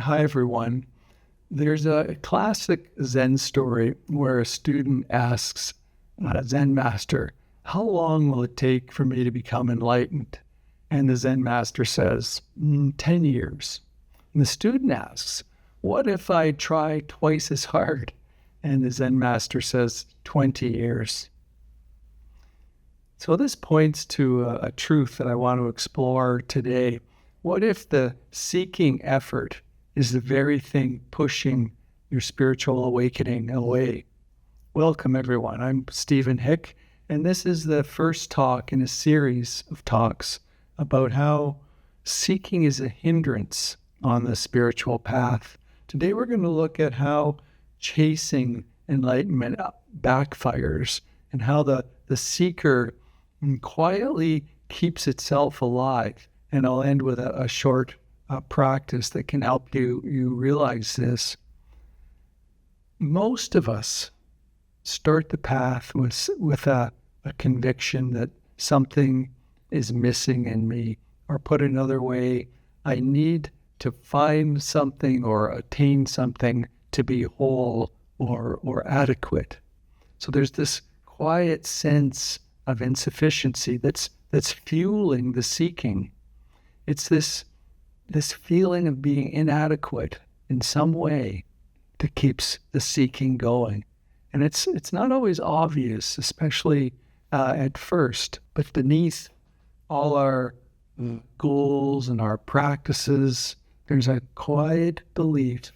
Hi, everyone. There's a classic Zen story where a student asks a Zen master, how long will it take for me to become enlightened? And the Zen master says, 10 years. And the student asks, what if I try twice as hard? And the Zen master says, 20 years. So this points to a truth that I want to explore today. What if the seeking effort is the very thing pushing your spiritual awakening away? Welcome, everyone. I'm Stephen Hick, and this is the first talk in a series of talks about how seeking is a hindrance on the spiritual path. Today, we're going to look at how chasing enlightenment backfires and how the seeker quietly keeps itself alive. And I'll end with a short practice that can help you realize this. Most of us start the path with a conviction that something is missing in me, or put another way, I need to find something or attain something to be whole or adequate. So there's this quiet sense of insufficiency that's fueling the seeking. It's this feeling of being inadequate in some way that keeps the seeking going. And it's not always obvious, especially at first, but beneath all our goals and our practices, there's a quiet belief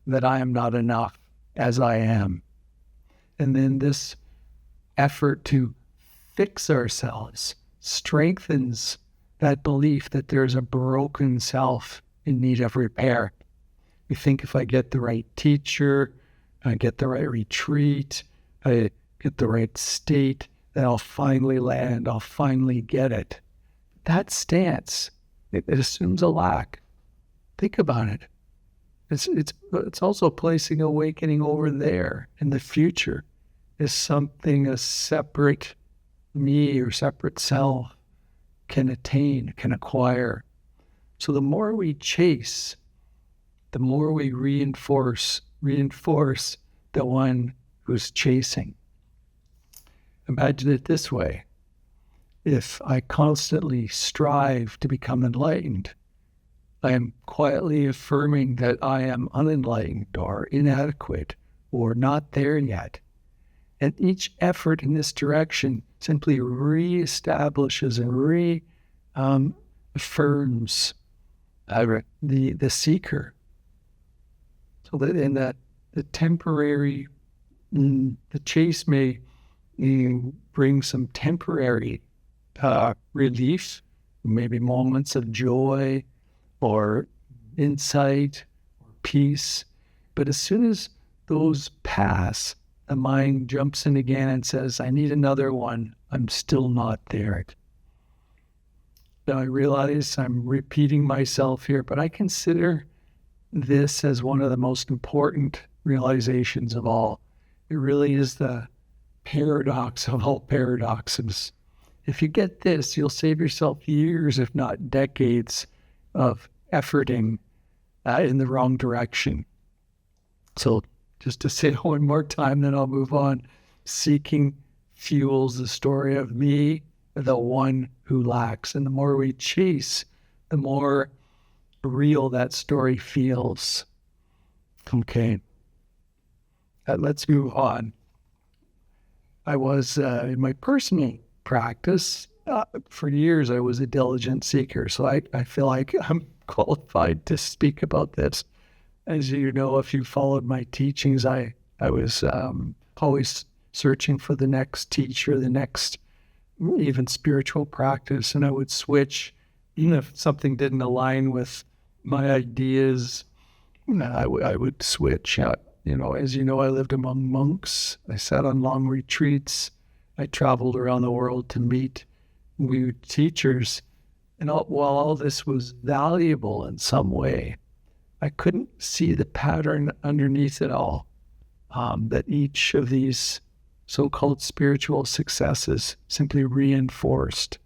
that I am not enough as I am. And then this effort to fix ourselves strengthens that belief that there's a broken self in need of repair. We think if I get the right teacher, I get the right retreat, I get the right state, then I'll finally land, I'll finally get it. That stance, it assumes a lack. Think about it. It's also placing awakening over there in the future as something a separate me or separate self can attain, can acquire. So the more we chase, the more we reinforce the one who's chasing. Imagine it this way. If I constantly strive to become enlightened, I am quietly affirming that I am unenlightened or inadequate or not there yet. And each effort in this direction simply reestablishes and reaffirms the seeker. So that in the temporary, the chase may bring some temporary relief, maybe moments of joy or insight or peace. But as soon as those pass, the mind jumps in again and says, I need another one. I'm still not there. Now I realize I'm repeating myself here, but I consider this as one of the most important realizations of all. It really is the paradox of all paradoxes. If you get this, you'll save yourself years, if not decades, of efforting in the wrong direction. So just to say it one more time, then I'll move on. Seeking fuels the story of me, the one who lacks. And the more we chase, the more real that story feels. Okay. Let's move on. I was, in my personal practice, for years I was a diligent seeker. So I feel like I'm qualified to speak about this. As you know, if you followed my teachings, I was always searching for the next teacher, the next even spiritual practice, and I would switch. Even if something didn't align with my ideas, I would switch. As you know, I lived among monks. I sat on long retreats. I traveled around the world to meet new teachers. And while all this was valuable in some way, I couldn't see the pattern underneath it all, that each of these so-called spiritual successes simply reinforced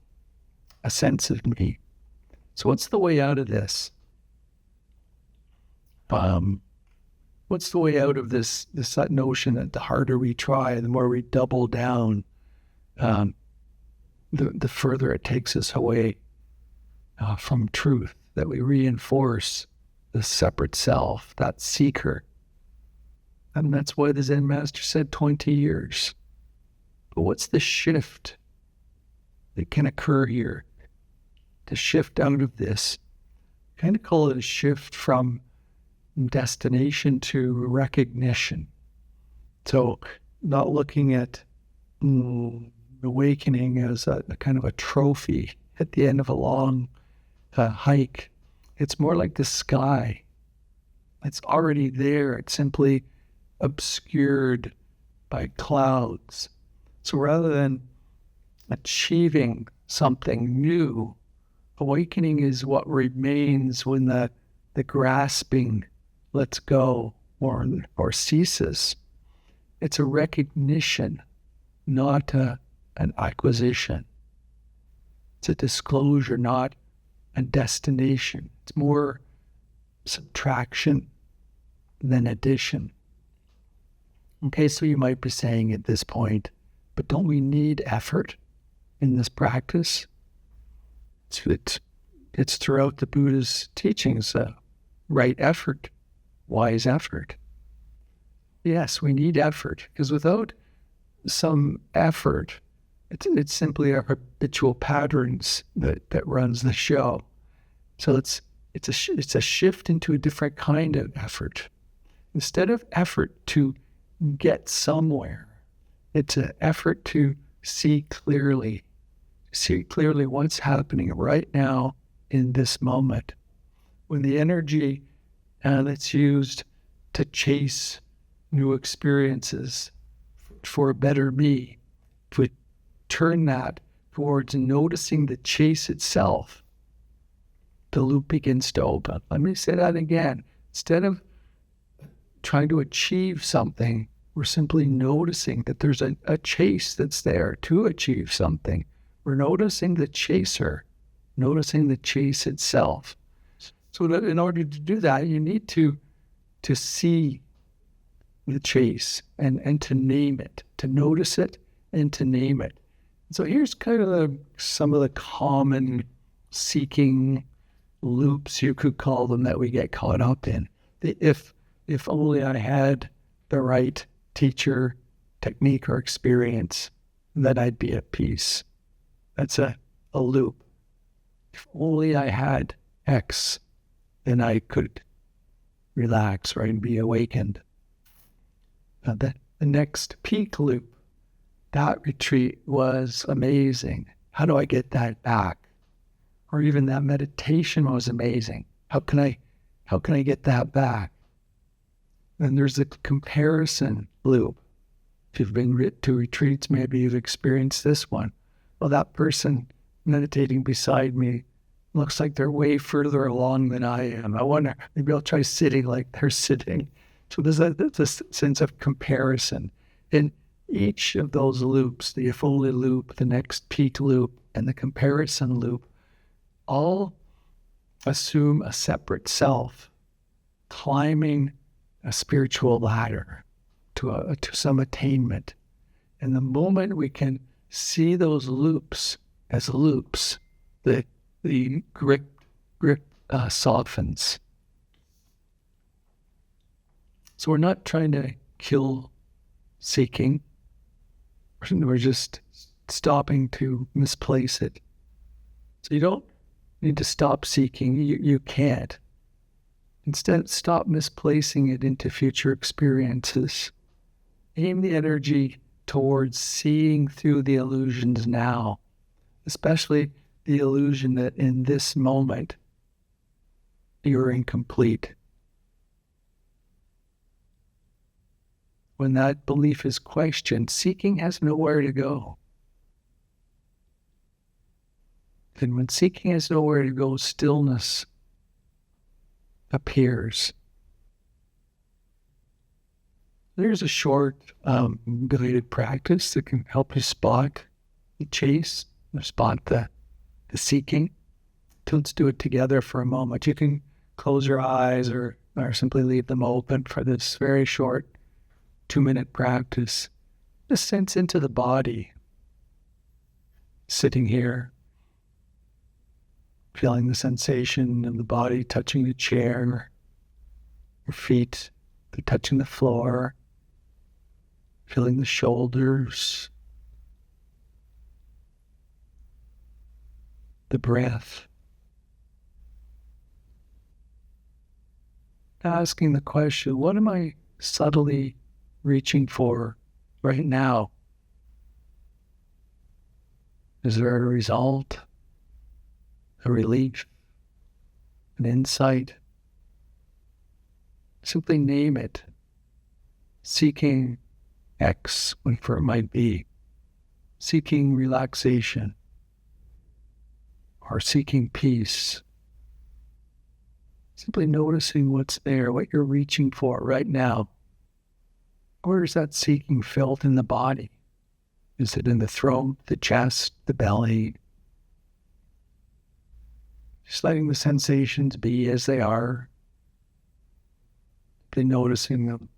a sense of me. So what's the way out of this? What's the way out of this notion that the harder we try, the more we double down, the further it takes us away from truth, that we reinforce the separate self, that seeker. And that's why the Zen master said 20 years. But what's the shift that can occur here? To shift out of this, kind of call it a shift from destination to recognition. So not looking at awakening as a kind of a trophy at the end of a long hike. It's more like the sky. It's already there. It's simply obscured by clouds. So rather than achieving something new, awakening is what remains when the grasping lets go or ceases. It's a recognition, not an acquisition. It's a disclosure, not a destination. It's more subtraction than addition. Okay, so you might be saying at this point, but don't we need effort in this practice? It's throughout the Buddha's teachings, right effort, wise effort. Yes, we need effort, because without some effort, it's simply our habitual patterns that runs the show. So it's a shift into a different kind of effort. Instead of effort to get somewhere, it's an effort to see clearly what's happening right now in this moment. When the energy that's used to chase new experiences for a better me, if we turn that towards noticing the chase itself, the loop begins to open. Let me say that again. Instead of trying to achieve something, we're simply noticing that there's a chase that's there to achieve something. We're noticing the chaser, noticing the chase itself. So that in order to do that, you need to see the chase and to name it, to notice it and to name it. So here's kind of some of the common seeking loops, you could call them, that we get caught up in. If only I had the right teacher, technique, or experience, then I'd be at peace. That's a loop. If only I had X, then I could relax, right, and be awakened. The next peak loop, that retreat was amazing. How do I get that back? Or even that meditation was amazing. How can I get that back? And there's a comparison loop. If you've been to retreats, maybe you've experienced this one. Well, that person meditating beside me looks like they're way further along than I am. I wonder, maybe I'll try sitting like they're sitting. So there's a sense of comparison. In each of those loops, the if only loop, the next peak loop, and the comparison loop, all assume a separate self climbing a spiritual ladder to some attainment. And the moment we can see those loops as loops, the grip softens. So we're not trying to kill seeking. We're just stopping to misplace it. So you don't need to stop seeking. You can't. Instead, stop misplacing it into future experiences. Aim the energy towards seeing through the illusions now, especially the illusion that in this moment you're incomplete. When that belief is questioned, seeking has nowhere to go. And when seeking has nowhere to go, stillness appears. There's a short guided practice that can help you spot the chase, or spot the seeking. So let's do it together for a moment. You can close your eyes or simply leave them open for this very short 2-minute practice. Just sense into the body, sitting here, feeling the sensation of the body touching the chair, your feet touching the floor, feeling the shoulders, the breath. Asking the question, what am I subtly reaching for right now? Is there a result, a relief, an insight? Simply name it. Seeking X, whatever it might be. Seeking relaxation or seeking peace. Simply noticing what's there, what you're reaching for right now. Where is that seeking felt in the body? Is it in the throat, the chest, the belly? Just letting the sensations be as they are. Simply noticing them.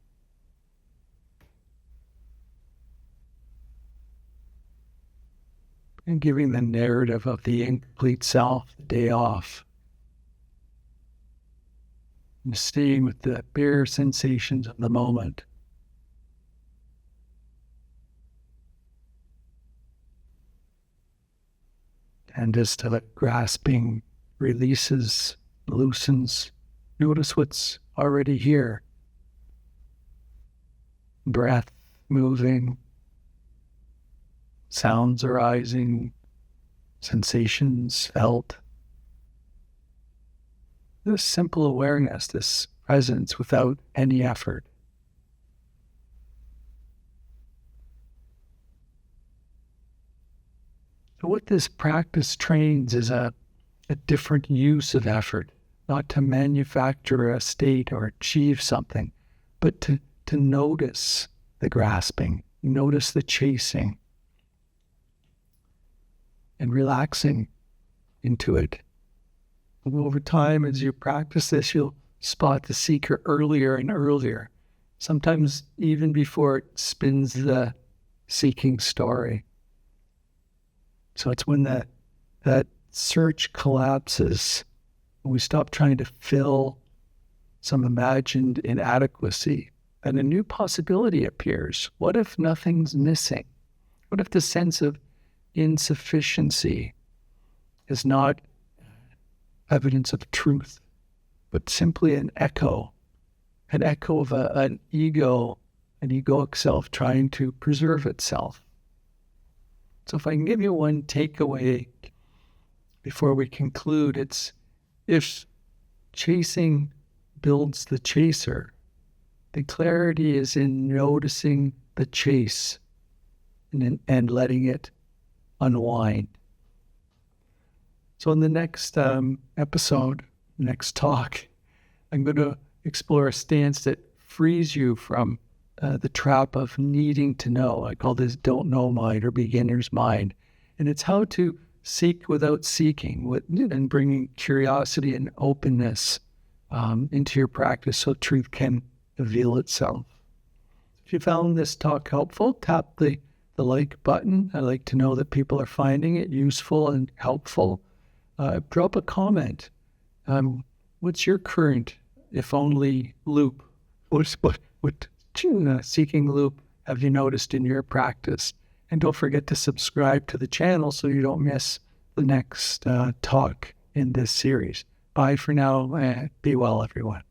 And giving the narrative of the incomplete self the day off. And staying with the bare sensations of the moment. And as the grasping releases, loosens, notice what's already here. Breath moving, sounds arising, sensations felt. This simple awareness, this presence without any effort. So what this practice trains is a different use of effort, not to manufacture a state or achieve something, but to notice the grasping, notice the chasing, and relaxing into it. And over time, as you practice this, you'll spot the seeker earlier and earlier, sometimes even before it spins the seeking story. So it's when that search collapses, when we stop trying to fill some imagined inadequacy, and a new possibility appears. What if nothing's missing? What if the sense of insufficiency is not evidence of truth, but simply an echo of an egoic self trying to preserve itself? So if I can give you one takeaway before we conclude, it's if chasing builds the chaser, the clarity is in noticing the chase and letting it unwind. So in the next episode, next talk, I'm going to explore a stance that frees you from the trap of needing to know. I call this don't know mind or beginner's mind. And it's how to seek without seeking and bringing curiosity and openness into your practice so truth can reveal itself. If you found this talk helpful, tap the like button. I like to know that people are finding it useful and helpful. Drop a comment. What's your current, if only, loop? What seeking loop have you noticed in your practice? And don't forget to subscribe to the channel so you don't miss the next talk in this series. Bye for now. Be well, everyone.